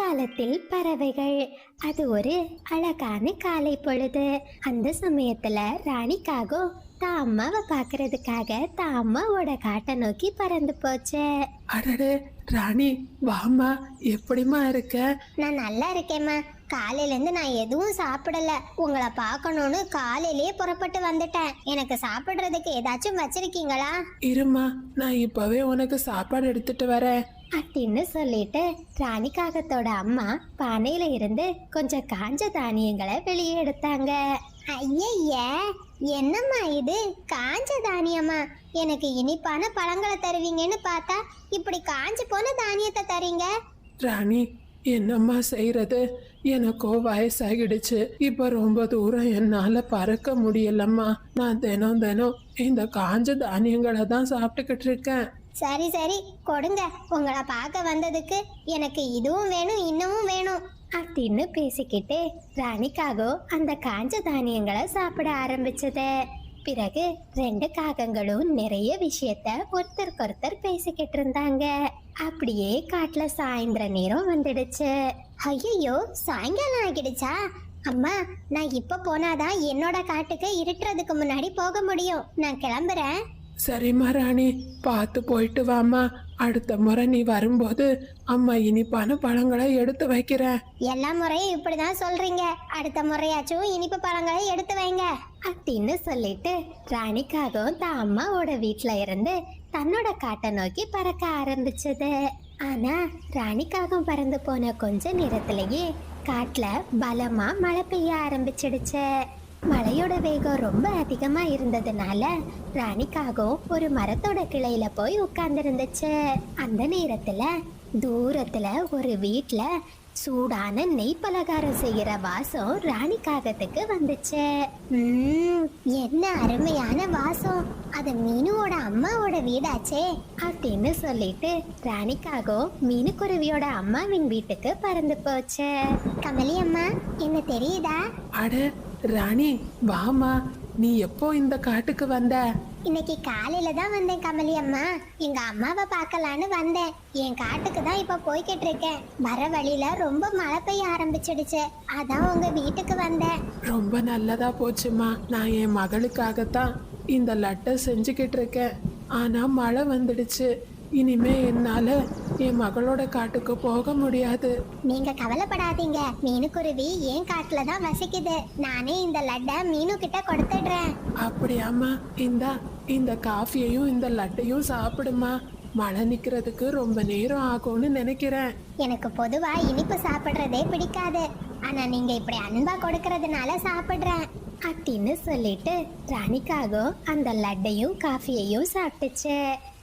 காலத்தில் பறவைகள். அது ஒரு அழகான காலை பொழுது. அந்த சமயத்துல ராணிக்காகோ தான் அம்மாவை பாக்குறதுக்காக தான் அம்மாவோட காட்டை நோக்கி பறந்து போச்சு. அடடே ராணி, வாம்மா, எப்படிம்மா இருக்க? நான் நல்லா இருக்கேம்மா. காலையில இருந்து நான் எதுவும் சாப்பிடல. உங்களை பார்க்கணும்னு காலையிலேயே புறப்பட்டு வந்துட்டேன். எனக்கு சாப்பிடுறதுக்கு ஏதாச்சும் வச்சிருக்கீங்களா? இருமா, நான் இப்பவே உனக்கு சாப்பாடு எடுத்துட்டு வரேன் அப்படின்னு சொல்லிட்டு ராணிக்காகத்தோட அம்மா பானையில இருந்து கொஞ்சம் காஞ்ச தானியங்களை வெளியே எடுத்தாங்க. ஐய, என்னம்மா இது? காஞ்ச தானியமா? எனக்கு இனிப்பான பழங்களை தருவீங்கன்னு பார்த்தா இப்படி காஞ்சு போன தானியத்தை தரீங்க. ராணி, என்னம்மா செய்யறது? எனக்கோ வயசாகிடுச்சு. இப்ப ரொம்ப தூரம் என்னால பறக்க முடியலம்மா. நான் தினம் தினம் இந்த காஞ்ச தானியங்களை தான் சாப்பிட்டுக்கிட்டு இருக்கேன். சரி சரி, கொடுங்க. உங்களை பார்க்க வந்ததுக்கு எனக்கு இதுவும் வேணும், இன்னமும் வேணும் அப்படின்னு பேசிக்கிட்டு ராணிக்காகோ அந்த காஞ்ச தானியங்களை சாப்பிட ஆரம்பிச்சது. பிறகு 2 காகங்களும் நிறைய விஷயத்த ஒருத்தருக்கொருத்தர் பேசிக்கிட்டு இருந்தாங்க. அப்படியே காட்டுல சாயந்தர நேரம் வந்துடுச்சு. ஐயோ, சாயங்காலம் ஆகிடுச்சா? அம்மா, நான் இப்ப போனாதான் என்னோட காட்டுக்கு இருட்டுறதுக்கு முன்னாடி போக முடியும். நான் கிளம்புறேன். சரிம்மா ராணி, பார்த்து போயிட்டு வாம்மா. அடுத்த முறை நீ வரும்போது அம்மா இனிப்பான பழங்களை எடுத்து வைக்கிறேன். எல்லா முறையும் இப்படிதான் சொல்றீங்க. அடுத்த முறையாச்சும் இனிப்பு பழங்களை எடுத்து வைங்க அப்படின்னு சொல்லிட்டு ராணிக்காகவும் தான் அம்மாவோட வீட்டுல இருந்து தன்னோட காட்டை நோக்கி பறக்க ஆரம்பிச்சது. ஆனா ராணிக்காகவும் பறந்து போன கொஞ்ச நேரத்திலேயே காட்டுல பலமா மழை பெய்ய ஆரம்பிச்சிடுச்சு. மழையோட வேகம் ரொம்ப அதிகமா இருந்ததுனால ராணிக்காகவும் ஒரு மரத்தோட கிளையில போய் உட்கார்ந்துருந்துச்சு. அந்த நேரத்துல தூரத்துல ஒரு வீட்டுல சூடான நெய் பலகாரம் செய்யற வாசம் ராணிக்காகத்துக்கு வந்துச்சு. என்ன அருமையான வாசம்! அது மீனுவோட அம்மாவோட வீடாச்சே அப்படின்னு சொல்லிட்டு ராணிக்காகவும் மீனுக்குருவியோட அம்மாவின் வீட்டுக்கு பறந்து போச்சு. கமலி அம்மா, என்ன தெரியுதா? அட ராணி, வாமா. நீ எப்போ இந்த காட்டுக்கு வந்த? இன்னைக்கு காலையில தான் வந்தேன் கமலி அம்மா. எங்க அம்மாவை பார்க்கலான்னு வந்தேன். என் காட்டுக்கு தான் இப்ப போய்கிட்டு இருக்கேன். வர வழியில ரொம்ப மழை பெய்ய ஆரம்பிச்சிடுச்சு. அதான் உங்க வீட்டுக்கு வந்தேன். ரொம்ப நல்லதா போச்சுமா. நான் என் மகளுக்காகத்தான் இந்த லட்டை செஞ்சுக்கிட்டு இருக்கேன். ஆனா மழை வந்துடுச்சு. இனிமே என்னால என் மகளோட காட்டுக்கு போக முடியாது. நீங்க கவலைப்படாதீங்க. மீனுக்குருவி என் காட்டுல தான் வசிக்குது. நானே இந்த லட்டை மீனு கிட்ட கொடுத்துடுறேன். அப்படியாம்மா? இந்த காஃபியையும் இந்த லட்டையும் சாப்பிடுமா. மழை நிக்கிறதுக்கு ரொம்ப நேரம் ஆகும்னு நினைக்கிறேன். எனக்கு பொதுவா இனிப்பு சாப்பிடுறதே பிடிக்காது. ஆனா நீங்க இப்படி அன்பா கொடுக்கறதுனால சாப்பிடுறேன் அப்படின்னு சொல்லிட்டு ராணிக்காகவும் அந்த லட்டையும் காஃபியையும் சாப்பிட்டுச்சு.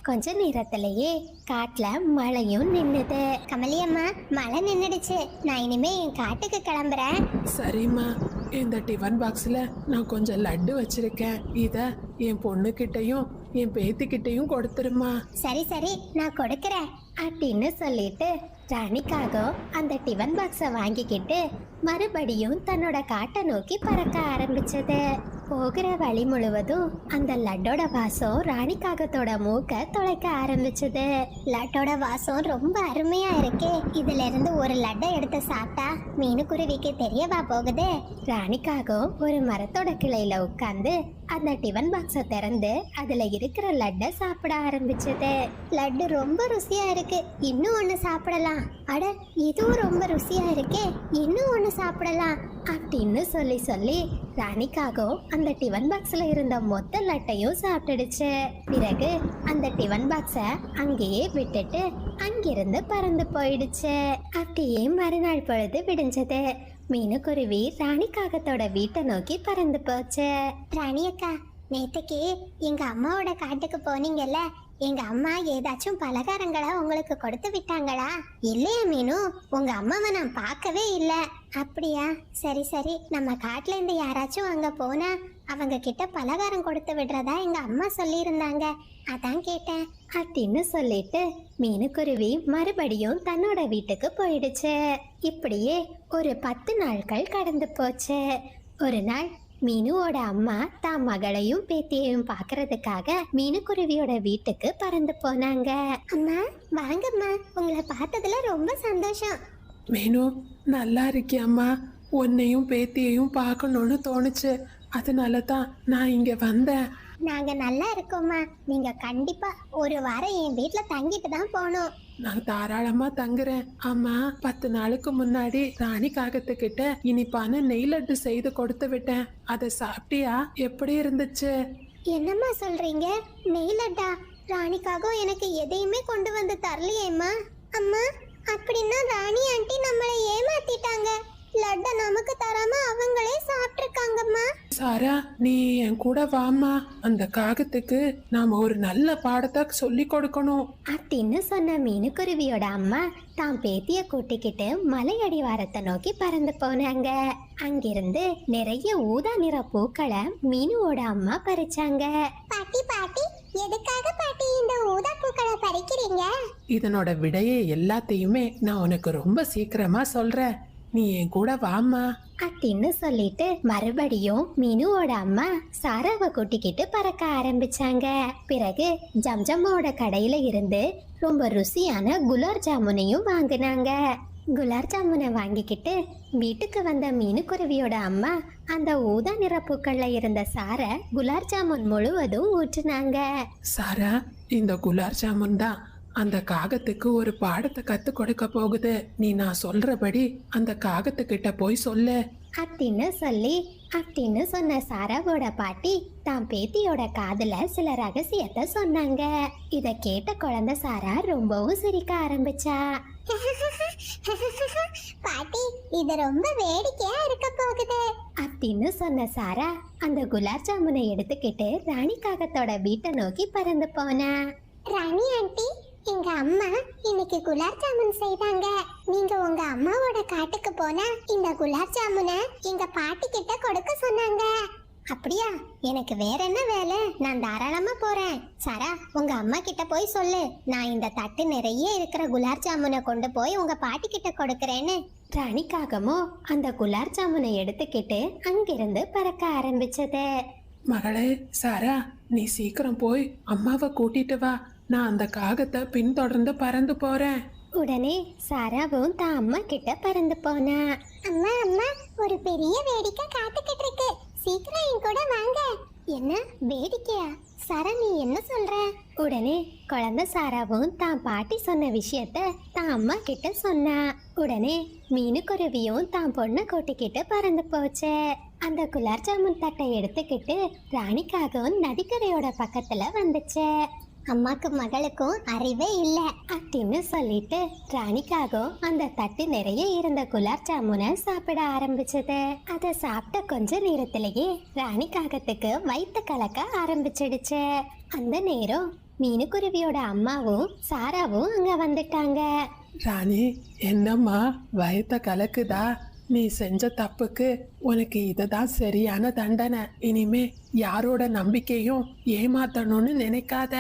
கொஞ்ச நேரத்திலேயே காட்டுல மழையும் நின்னுது. கமலி அம்மா, மழை நின்னுடுச்சு. நான் இனிமே என் காட்டுக்கு கிளம்புறேன். சரிம்மா, இந்த டிஃபன் பாக்ஸ்ல நான் கொஞ்சம் லட்டு வச்சிருக்கேன். இத என் பொண்ணுகிட்டையும் என் பேத்திக்கிட்டையும் கொடுத்துருமா. சரி சரி, நான் கொடுக்கறேன் அப்படின்னு சொல்லிட்டு ராணிக்காகவும் அந்த டிஃபன் பாக்ஸை வாங்கிக்கிட்டு மறுபடியும் தன்னோட காட்டை நோக்கி பறக்க ஆரம்பிச்சது. போகிற வழி முழுவதும் அந்த லட்டோட வாசம் ராணிக்காகத்தோட மூக்க தொலைக்க ஆரம்பிச்சது. லட்டோட வாசம் ரொம்ப அருமையா இருக்கே. இதுல இருந்து ஒரு லட்டை எடுத்து சாப்பிட்டா மீனுக்குருவிக்கு தெரியவா போகுது? ராணிக்காகவும் ஒரு மரத்தோட கிளையில உட்கார்ந்து அந்த டிஃபன் பாக்ஸை திறந்து அதுல இருக்கிற லட்டை சாப்பிட ஆரம்பிச்சது. லட்டு ரொம்ப ருசியா இருக்கு. இன்னும் ஒண்ணு சாப்பிடலாம். அட, இதுவும் ரொம்ப ருசியா இருக்கே. இன்னும் ஒண்ணு சாப்பிடலாம் அப்படின்னு சொல்லி ராணிக்காகவும் அந்த டிஃபன் பாக்ஸ்ல இருந்த மொத்த லட்டையும் சாப்பிட்டுடுச்சு. பிறகு அந்த டிஃபன் பாக்ஸை அங்கேயே விட்டுட்டு அங்கிருந்து பறந்து போயிடுச்சு. அப்படியே மறுநாள் பொழுது விடிஞ்சது. மீனுக்குருவி ராணிக்காகத்தோட வீட்டை நோக்கி பறந்து போச்சு. ராணி அக்கா, நேத்துக்கு எங்க அம்மாவோட காட்டுக்கு போனீங்கல்ல, எங்க அம்மா ஏதாச்சும் பலகாரங்களை உங்களுக்கு கொடுத்து விட்டாங்களா? இல்லையா மீனு? உங்க அம்மாவை நான் பார்க்கவே இல்லை. அப்படியா? சரி சரி, நம்ம காட்டுல இருந்து யாராச்சும் அங்க போனா அவங்க கிட்ட பலகாரம் கொடுத்து விடுறதா எங்க அம்மா சொல்லியிருந்தாங்க. அதான் கேட்டேன் அப்படின்னு சொல்லிட்டு மீனுக்குருவி மறுபடியும் தன்னோட வீட்டுக்கு போயிடுச்சு. இப்படியே ஒரு 10 நாட்கள் கடந்து போச்சு. ஒரு நாள் மீனுவோட அம்மா தான் மகளையும் பேத்தியையும் பாக்குறதுக்காக மீனுக்குருவியோட வீட்டுக்கு பறந்து போனாங்க. அம்மா, வாங்கம்மா. உங்களை பார்த்ததுல ரொம்ப சந்தோஷம். மீனு நல்லா இருக்கியம்மா? உன்னையும் பேத்தியையும் பார்க்கணும்னு தோணுச்சு, அதனால தான் நான் இங்க வந்தேன். நாங்க நல்லா இருக்கோம்மா. நீங்க கண்டிப்பா ஒரு வாரம் என் வீட்ல தங்கிட்டு தான் போகணும். நான் தாராளமா தங்குறேன். அம்மா, 10 நாளுக்கு முன்னாடி ராணி காகத்துக்கிட்ட இனிப்பான நெய் லட்டு செய்து கொடுத்து விட்டேன். அதை சாப்பிட்டியா? எப்படி இருந்துச்சு? என்னம்மா சொல்றீங்க? நெய் லட்டா? ராணிக்காக எனக்கு எதையுமே கொண்டு வந்து தரலையேம்மா. அம்மா, அப்படின்னா ராணி ஆண்டி நம்மளை ஏமாத்திட்டாங்க. லட்டை நமக்கு தராம அவங்களே சாப்பிட்டுருக்காங்கம்மா. சாரா, நீ என் கூட வாம்மா. அந்த காகத்துக்கு நாம ஒரு நல்ல பாடத்தை சொல்லி கொடுக்கணும் அப்படின்னு சொன்ன மீனுக்குருவியோட அம்மா தான் பேத்திய கூட்டிக்கிட்டு மலை அடிவாரத்தை நோக்கி பறந்து போனாங்க. அங்கிருந்து நிறைய ஊதா நிற பூக்களை மீனுவோட அம்மா பறிச்சாங்க. பாட்டி பாட்டி, எதுக்காக பாட்டி இந்த ஊதா பூக்களை பறிக்கிறீங்க? இதனோட விடையை எல்லாத்தையுமே நான் உனக்கு ரொம்ப சீக்கிரமா சொல்றேன். நீ என் கூட வாம்மா. அப்படின்னு சொல்லிட்டு மறுபடியும் மீனுவோட அம்மா சாராவை கூட்டிக்கிட்டு பறக்க ஆரம்பிச்சாங்க. பிறகு ஜம்ஜம்மாவோட கடையில இருந்து ரொம்ப ருசியான குலாப் ஜாமுனையும் வாங்கினாங்க. குலாப் ஜாமுனை வாங்கிக்கிட்டு வீட்டுக்கு வந்த மீனுக்குருவியோட அம்மா அந்த ஊதா நிற பூக்கள்ல இருந்த சாரை குலாப் ஜாமுன் முழுவதும் ஊற்றினாங்க. சாரா, இந்த குலாப் ஜாமுன் தான் அந்த காகத்துக்கு ஒரு பாடத்தை கத்து கொடுக்க போகுது. நீ நான் சொல்றபடி அந்த காகத்துக்கிட்ட போய் சொல்லு அப்படின்னு சொன்ன சாராவோட பாட்டி தான் பேத்தியோட காதுல சில ரகசியத்தை சொன்னாங்க. இத கேட்ட குழந்தை சாரா ரொம்பவும் சிரிக்க ஆரம்பிச்சா. பாட்டி, இது ரொம்ப வேடிக்கையா இருக்க போகுது அப்படின்னு சொன்ன சாரா அந்த குலாப் ஜாமுனை எடுத்துக்கிட்டு ராணி காகத்தோட வீட்டை நோக்கி பறந்து போனா. ராணி ஆண்டி, எங்க அம்மா இன்னைக்கு குலாப் ஜாமுன் செய்தாங்க. நீங்க உங்க அம்மாவோட காட்டுக்கு போனா இந்த குலாப் ஜாமுனை எங்க பாட்டி கிட்ட கொடுக்க சொன்னாங்க. அப்படியா? எனக்கு வேற என்ன வேலை? நான் தாராளமா போறேன். சாரா, உங்க அம்மா கிட்ட போய் சொல்லு, நான் இந்த தட்டு நிறைய இருக்கிற குலாப் ஜாமுனை கொண்டு போய் உங்க பாட்டி கிட்ட கொடுக்கறேன்னு. ராணிக்காகமோ அந்த குலாப் ஜாமுனை எடுத்துக்கிட்டு அங்கிருந்து பறக்க ஆரம்பிச்சது. மகளே சாரா, நீ சீக்கிரம் போய் அம்மாவை கூட்டிட்டு வா. நான் அந்த காகத்தை பின்தொடர்ந்து பறந்து போறேன். உடனே சாராவும் தான் அம்மா கிட்ட பறந்து போனா. அம்மா அம்மா, ஒரு பெரிய வேடிக்கை காத்துக்கிட்டு இருக்கு. சீக்கிரம் என் கூட வாங்க. என்ன வேடிக்கையா? சாரா, நீ என்ன சொல்ற? உடனே குழந்தை சாராவும் தான் பாட்டி சொன்ன விஷயத்த தான் அம்மா கிட்ட சொன்னா. உடனே மீனுக்குருவியும் தான் பொண்ணை கூட்டிக்கிட்டு பறந்து போச்சு. அந்த குலாப் ஜாமுன் தட்டை எடுத்துக்கிட்டு ராணிக்காகவும் நதிக்கரையோட பக்கத்துல வந்துச்சு. அம்மாக்கு மகளுக்கும் அறிவே இல்ல அப்படின்னு சொல்லிட்டு ராணிக்காகவும் அந்த தட்டு நிறைய இருந்த குலாப் ஜாமுனை சாப்பிட ஆரம்பிச்சது. அதை சாப்பிட்ட கொஞ்ச நேரத்திலேயே ராணிக்காகத்துக்கு வயிற்று கலக்க ஆரம்பிச்சிடுச்சு. அந்த நேரம் மீனுக்குருவியோட அம்மாவும் சாராவும் அங்க வந்துட்டாங்க. ராணி, என்னம்மா வயத்த கலக்குதா? நீ செஞ்ச தப்புக்கு உனக்கு இதுதான் சரியான தண்டனை. இனிமே யாரோட நம்பிக்கையும் ஏமாத்தணும்னு நினைக்காத.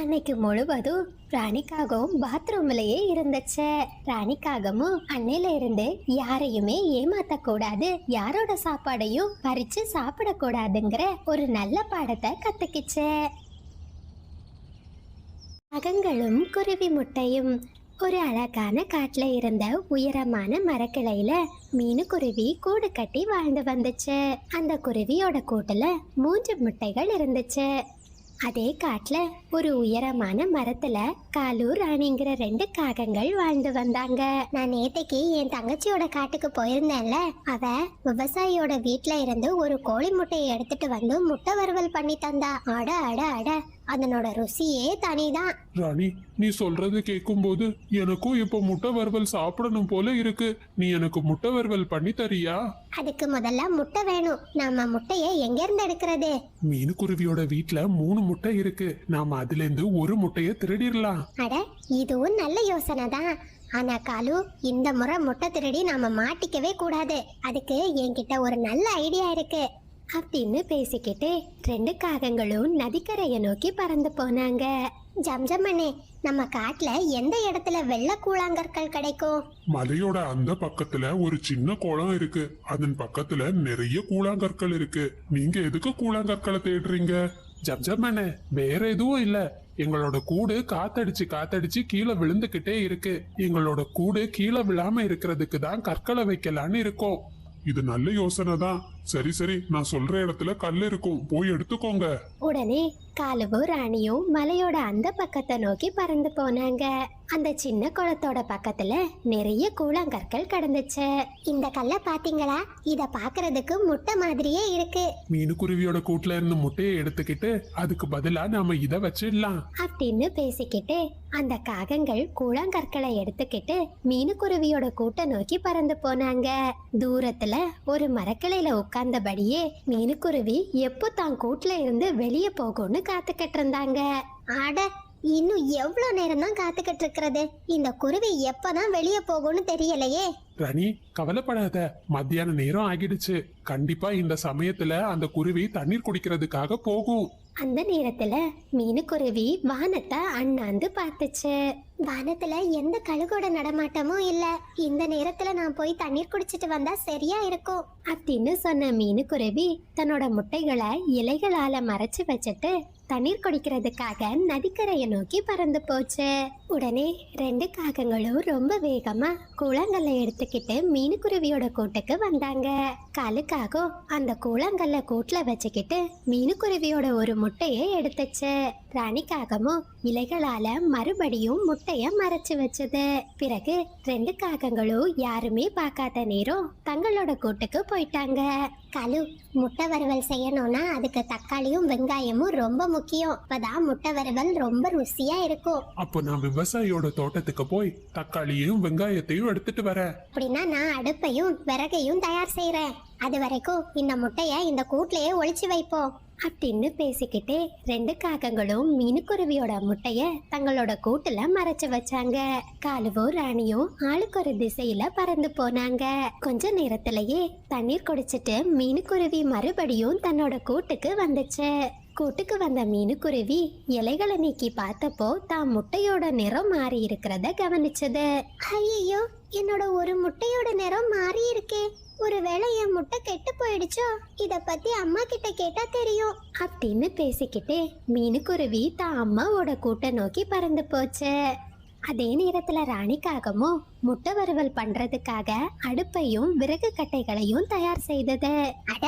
அன்னைக்கு முழுவதும் ராணிக்காகவும் பாத்ரூம்லயே இருந்துச்சு. ராணிக்காகமும் அன்னையில இருந்து யாரையுமே ஏமாத்த கூடாது, யாரோட சாப்பாடையும் பறிச்சு சாப்பிடக்கூடாதுங்கிற ஒரு நல்ல பாடத்தை கத்துக்கிச்சு. அகங்களும் குருவி முட்டையும். ஒரு அழகான காட்டுல இருந்த உயரமான மரக்கிளையில மீனுக்குருவி கூடு கட்டி வாழ்ந்து வந்துச்சு. அந்த குருவியோட கூட்டுல 3 முட்டைகள் இருந்துச்சு. அதே காட்டுல ஒரு உயரமான மரத்துல காலு ராணிங்கிற 2 காகங்கள் வாழ்ந்து வந்தாங்க. நான் நேத்தைக்கு என் தங்கச்சியோட காட்டுக்கு போயிருந்தேன்ல, அவ விவசாயியோட வீட்ல இருந்து ஒரு கோழி முட்டையை எடுத்துட்டு வந்து முட்டை வறுவல் பண்ணி தந்தா. அட அட அட, அதனோட ருசியே தனிதான். ராணி, நீ சொல்றது கேட்கும்போது எனக்கும் இப்ப முட்டை வறுவல் சாப்பிடணும் போல இருக்கு. நீ எனக்கு முட்டை வறுவல் பண்ணி தரியா? அதுக்கு முதல்ல முட்டை வேணும். நாம முட்டையை எங்க இருந்து எடுக்கிறது? மீனுக்குருவியோட வீட்ல 3 முட்டை இருக்கு. நாம அதுல இருந்து ஒரு முட்டைய திருடிடலாம். அட, இதுவும் நல்ல யோசனை தான். ஆனா காலு, இந்த முறை முட்டை திருடி நாம மாட்டிக்கவே கூடாது. அதுக்கு என்கிட்ட ஒரு நல்ல ஐடியா இருக்கு அப்படின்னு பேசிக்கிட்டு 2 காகங்களும் நதிக்கரையை நோக்கி பறந்து போனாங்க. ஜம்ஜம்மனே, நம்ம காட்டுல எந்த இடத்துல வெள்ளை கூழாங்கற்கள் கிடைக்கும்? மலையோட அந்த பக்கத்துல ஒரு சின்ன குளம் இருக்கு. அதன் பக்கத்துல நிறைய கூழாங்கற்கள் இருக்கு. நீங்க எதுக்கு கூழாங்கற்களை தேடுறீங்க? ஜப்ஜம்மனே, வேற எதுவும் இல்ல. எங்களோட கூடு காத்தடிச்சு கீழே விழுந்துகிட்டே இருக்கு. எங்களோட கூடு கீழே விழாம இருக்கிறதுக்கு தான் கற்களை வைக்கலான்னு இருக்கோம். இது நல்ல யோசனை தான். சரி சரி, நான் சொல்ற இடத்துல கல் இருக்கும், போய் எடுத்துக்கோங்க. உடனே காலுவும் ராணியும் மலையோட அந்த பக்கத்தை நோக்கி பறந்து போனாங்க. அந்த சின்ன குளத்தோட பக்கத்துல நிறைய கூழாங்கற்கள் கிடந்துச்சு. இந்த கல்லை பாத்தீங்களா? இத பாக்குறதுக்கு முட்டை மாதிரியே இருக்கு. மீனுக்குருவியோட கூட்டுல இருந்து முட்டையை எடுத்துக்கிட்டு அதுக்கு பதிலா நாம இத வச்சிடலாம் அப்படின்னு பேசிக்கிட்டு அந்த காகங்கள் கூழாங்கற்களை எடுத்துக்கிட்டு மீனுக்குருவியோட கூட்டை நோக்கி பறந்து போனாங்க. தூரத்துல ஒரு மரக்கிளையில உட்கார்ந்தபடியே மீனுக்குருவி எப்போ தான் கூட்டுல இருந்து வெளியே போகும்னு காத்துக்கிட்டு இருந்தாங்க. அட, இன்னும் எவ்வளவு நேரம் தான் காத்துக்கிட்டு இருக்கிறது? இந்த குருவி எப்பதான் வெளியே போகும்னு தெரியலையே. ராணி, கவலைப்படாத, மத்தியான நேரம் ஆகிடுச்சு. கண்டிப்பா இந்த சமயத்துல அந்த குருவி தண்ணீர் குடிக்கிறதுக்காக போகும். அந்த நேரத்துல மீனுக்குருவி வானத்தை அண்ணாந்து பார்த்துச்சு. வானத்துல எந்த கழுகோட நடமாட்டமும் இல்ல. இந்த நேரத்துல நான் போய் தண்ணீர் குடிச்சிட்டு வந்தா சரியா இருக்கும் அப்படின்னு சொன்ன மீனுக்குருவி தன்னோட முட்டைகளை இலைகளால மறைச்சு வச்சுட்டு தண்ணீர் குடிக்கிறதுக்காக நதிக்கரையை நோக்கி பறந்து போச்சு. உடனே 2 காகங்களும் ரொம்ப வேகமா கூழாங்கல்ல எடுத்துக்கிட்டு மீனுக்குருவியோட கூட்டுக்கு வந்தாங்க. காலுக்காகும் அந்த கூழாங்கல்ல கூட்டுல வச்சுக்கிட்டு மீனுக்குருவியோட ஒரு முட்டையை எடுத்துச்சு. ராணிக்காகமும் இலைகளால மறுபடியும் முட்டைய மறைச்சு வச்சது. பிறகு 2 காகங்களும் யாருமே பார்க்காத நேரம் தங்களோட கூட்டுக்கு போயிட்டாங்க. கலு, முட்டை வறுவல் செய்யணும்னா அதுக்கு தக்காளியும் வெங்காயமும் ரொம்ப முக்கியம். அப்பதான் முட்டை வறுவல் ரொம்ப ருசியா இருக்கும். அப்போ நான் விவசாயியோட தோட்டத்துக்கு போய் தக்காளியையும் வெங்காயத்தையும் எடுத்துட்டு வரேன். அப்படின்னா நான் அடுப்பையும் விறகையும் தயார் செய்யறேன். அது வரைக்கும் இந்த முட்டைய இந்த கூட்லயே ஒளிச்சு வைப்போம் அப்படின்னு பேசிக்கிட்டே 2 காகங்களும் மீனுக்குருவியோட முட்டைய தங்களோட கூட்டுல மறைச்சு வச்சாங்க. காலுவும் ராணியும் ஆளுக்கு ஒரு திசையில பறந்து போனாங்க. கொஞ்ச நேரத்திலேயே தண்ணீர் குடிச்சிட்டு மீனுக்குருவி மறுபடியும் தன்னோட கூட்டுக்கு வந்துச்சு. கூட்டுக்கு வந்த மீனுக்குருவி இலைகளை நீக்கி பார்த்தப்போ தான் முட்டையோட நிறம் மாறி இருக்கிறத கவனிச்சது. ஐயோ, என்னோட ஒரு முட்டையோட நிறம் மாறி இருக்கே. ஒருவேளை என் முட்டை கெட்டு போயிடுச்சோ? இத பத்தி அம்மா கிட்ட கேட்டா தெரியும் அப்படின்னு பேசிக்கிட்டே மீனுக்குருவி தான் அம்மாவோட கூட்டை நோக்கி பறந்து போச்சு. அதே நேரத்துல ராணிக்காகமும் முட்டை வறுவல் பண்றதுக்காக அடுப்பையும் விறகு கட்டைகளையும் தயார் செய்தது. அட,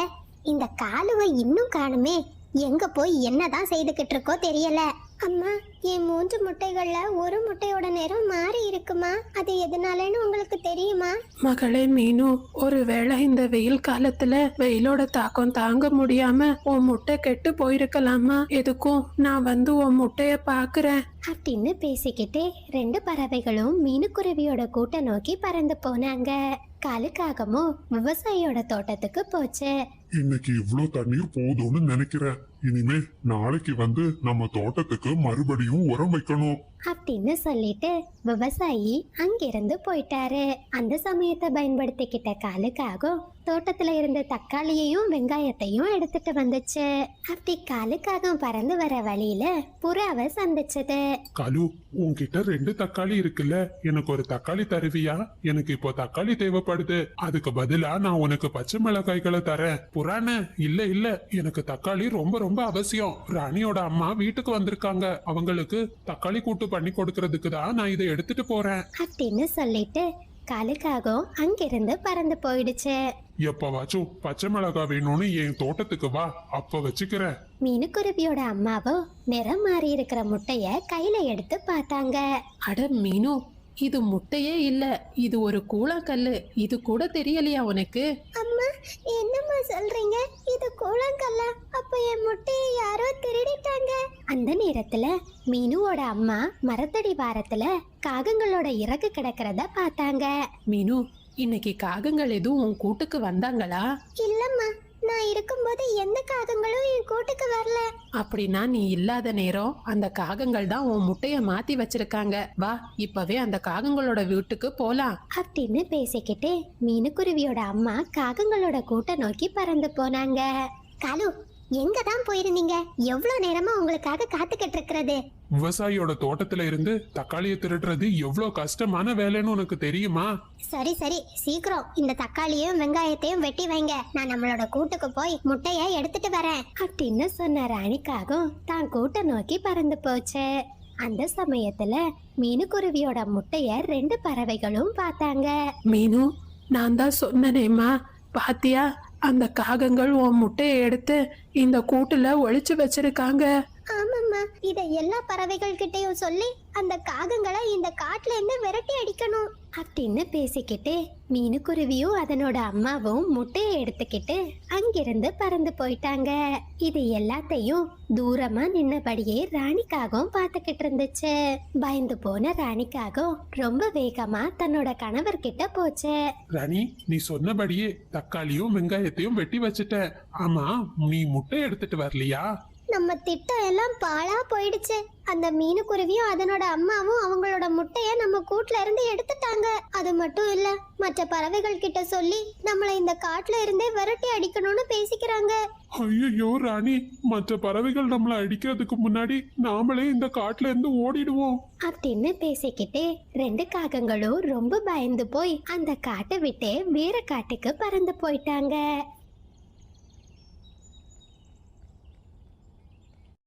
இந்த காலுவை இன்னும் காணுமே. எங்க போய் என்னதான் செய்துகிட்டு இருக்கோ தெரியல. அம்மா, என் 3 முட்டைகள்ல ஒரு முட்டையோட நிறம் மாறி இருக்குமா? அது எதனாலன்னு உங்களுக்கு தெரியுமா? மகளே மீனு, ஒருவேளை இந்த வெயில் காலத்துல வெயிலோட தாக்கம் தாங்க முடியாம உன் முட்டை கெட்டு போயிருக்கலாமா? எதுக்கும் நான் வந்து உன் முட்டைய பாக்குறேன் அப்படின்னு பேசிக்கிட்டே 2 பறவைகளும் மீனுக்குருவியோட கூட்டை நோக்கி பறந்து போனாங்க. காலுக்காகமும் விவசாயியோட தோட்டத்துக்கு போச்சு. இன்னைக்கு இவ்ளோ தண்ணீர் போதும்னு நினைக்கிறேன். இனிமே நாளைக்கு வந்து நம்ம தோட்டத்துக்கு மறுபடியும் உரம் வைக்கணும் அப்படின்னு சொல்லிட்டு விவசாயி அங்கிருந்து போயிட்டாரு. அந்த சமயத்தை பயன்படுத்திக்கிட்ட காலுக்காகும் தோட்டத்துல இருந்த தக்காளியையும் வெங்காயத்தையும் எடுத்துட்டு வந்துச்சு. அப்படி காலுக்காகும் பறந்து வர வழியில புறாவை சந்திச்சது. காலு, உன்கிட்ட 2 தக்காளி இருக்குல்ல, எனக்கு ஒரு தக்காளி தருவியா? எனக்கு இப்போ தக்காளி தேவைப்படுது. அதுக்கு பதிலா நான் உனக்கு பச்சை மிளகாய்களை தரேன். புறானே, இல்ல இல்ல, எனக்கு தக்காளி ரொம்ப ரொம்ப அவசியம். ராணியோட அம்மா வீட்டுக்கு வந்திருக்காங்க. அவங்களுக்கு தக்காளி கூட்டு பண்ணி கொடுக்கறதுக்கு தான் நான் இதை எடுத்துட்டு போறேன் அப்படின்னு சொல்லிட்டு காலுக்காகும் அங்கிருந்து பறந்து போயிடுச்சு. எப்பவாச்சும் பச்சை மிளகாய் வேணும்னு என் தோட்டத்துக்கு வா, அப்ப வச்சுக்கிறேன். மீனுக்குருவியோட அம்மாவோ நிறம் மாறி இருக்கிற முட்டைய கையில எடுத்து பார்த்தாங்க. அட மீனு, இது முட்டையே இல்ல, இது ஒரு கூழாங்கல்லு. இது கூட தெரியலையா உனக்கு? அம்மா, என்னம்மா சொல்றீங்க? இது கூழாங்கல்ல? அப்ப என் முட்டையை யாரோ திருடிட்டாங்க. அந்த நேரத்துல மீனுவோட அம்மா மரத்தடி வாரத்துல காகங்களோட இறகு கிடக்கிறத பார்த்தாங்க. மீனு, இன்னைக்கு காகங்கள் எதுவும் உன் கூட்டுக்கு வந்தாங்களா? இல்லம்மா, நான் இருக்கும்போது எந்த காகங்களும் என் கூட்டுக்கு வரல. அப்படின்னா நீ இல்லாத நேரம் அந்த காகங்கள் தான் உன் முட்டைய மாத்தி வச்சிருக்காங்க. வா, இப்பவே அந்த காகங்களோட வீட்டுக்கு போலாம் அப்படின்னு பேசிக்கிட்டே மீனுக்குருவியோட அம்மா காகங்களோட கூட்டை நோக்கி பறந்து போனாங்க. காலு, எங்க தான் போயிருந்தீங்க? எவ்வளவு நேரமா உங்களுக்காக காத்துக்கிட்டு இருக்கிறது. விவசாயியோட தோட்டத்துல இருந்து தக்காளியை திருடுறது எவ்வளவு கஷ்டமான வேலைன்னு உனக்கு தெரியுமா? சரி சரி, சீக்கிரம் இந்த தக்காளியும் வெங்காயத்தையும் வெட்டி வைங்க. நான் நம்மளோட கூட்டுக்கு போய் முட்டைய எடுத்துட்டு வரேன். அப்படின்னு சொன்ன ராணிக்காகவும் தான் கூட்ட நோக்கி பறந்து போச்சு. அந்த சமயத்துல மீனுக்குருவியோட முட்டைய 2 பறவைகளும் பார்த்தாங்க. மீனு, நான் தான் சொன்னனேம்மா, பாத்தியா அந்த காகங்கள் உன் முட்டையை எடுத்து இந்த கூட்டுல ஒளிச்சு வச்சிருக்காங்க. ஆமாம்மா, இத எல்லா பறவைகள் கிட்டயும் சொல்லி அந்த காகங்களை இந்த காட்டுல இருந்து விரட்டி அடிக்கணும். அப்படின்னு பேசிக்கிட்டு மீனுக்குருவியும் அதனோட அம்மாவும் முட்டையை எடுத்துக்கிட்டு அங்கிருந்து பறந்து போயிட்டாங்க. இது எல்லாத்தையும் தூரமா நின்னபடியே ராணிக்காகவும் பார்த்துக்கிட்டு இருந்துச்சு. பயந்து போன ராணிக்காகவும் ரொம்ப வேகமா தன்னோட கணவர்கிட்ட போச்சு. ராணி, நீ சொன்னபடியே தக்காளியும் வெங்காயத்தையும் வெட்டி வச்சுட்ட. ஆமா, நீ முட்டை எடுத்துட்டு வரலையா? நம்ம திட்டம் எல்லாம் பாழா போயிடுச்சு. அந்த மீனுக்குருவியும் அதனோட அம்மாவும் அவங்களோட முட்டைய நம்ம கூட்ல இருந்து எடுத்துட்டாங்க. அது மட்டும் இல்ல, மற்ற பறவைகள் கிட்ட சொல்லி நம்மள இந்த காட்டுல இருந்தே விரட்டி அடிக்கணும்னு பேசிக்கிறாங்க. ஐயோ ராணி, மற்ற பறவைகள் நம்மள அடிக்கிறதுக்கு முன்னாடி நாமளே இந்த காட்டுல இருந்து ஓடிடுவோம். அப்படின்னு பேசிக்கிட்டே 2 காகங்களும் ரொம்ப பயந்து போய் அந்த காட்டை விட்டு வேற காட்டுக்கு பறந்து போயிட்டாங்க.